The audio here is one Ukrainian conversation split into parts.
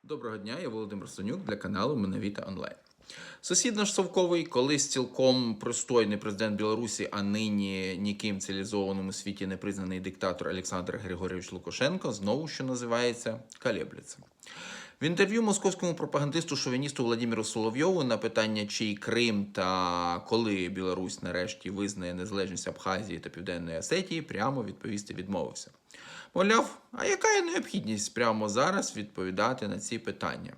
Доброго дня, я Володимир Сонюк для каналу Менавіта Онлайн. Сусід наш совковий, колись цілком пристойний президент Білорусі, а нині ніким цивілізованому у світі не признаний диктатор Олександр Григорійович Лукашенко, знову, що називається, колеблеться. В інтерв'ю московському пропагандисту-шовіністу Владимиру Соловйову на питання, чий Крим та коли Білорусь нарешті визнає незалежність Абхазії та Південної Осетії, прямо відповісти відмовився. Мовляв, а яка є необхідність прямо зараз відповідати на ці питання?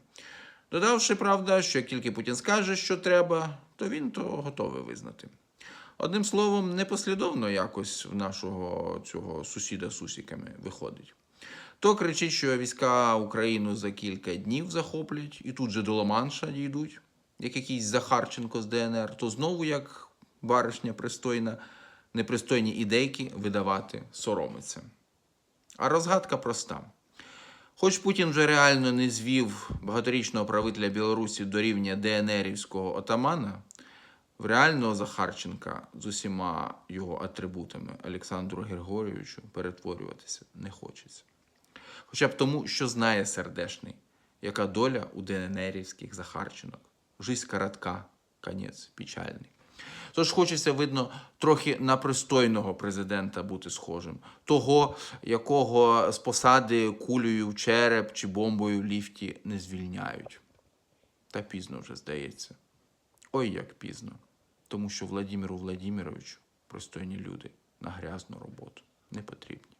Додавши, правда, що як тільки Путін скаже, що треба, то він то готовий визнати. Одним словом, непослідовно якось в нашого цього сусіда з усіками виходить. То кричить, що війська Україну за кілька днів захоплять і тут же до Ла-Манша дійдуть, як якийсь Захарченко з ДНР, то знову, як баришня пристойна, непристойні ідейки видавати соромиться. А розгадка проста. Хоч Путін вже реально не звів багаторічного правителя Білорусі до рівня ДНРівського отамана, в реального Захарченка з усіма його атрибутами Олександру Григорійовичу перетворюватися не хочеться. Хоча б тому, що знає сердешний, яка доля у ДНРівських Захарченок. Жизнь коротка, конець печальний. Тож хочеться, видно, трохи на пристойного президента бути схожим. Того, якого з посади кулею в череп чи бомбою в ліфті не звільняють. Та пізно вже, здається. Ой, як пізно. Тому що Владимиру Владимировичу пристойні люди на грязну роботу не потрібні.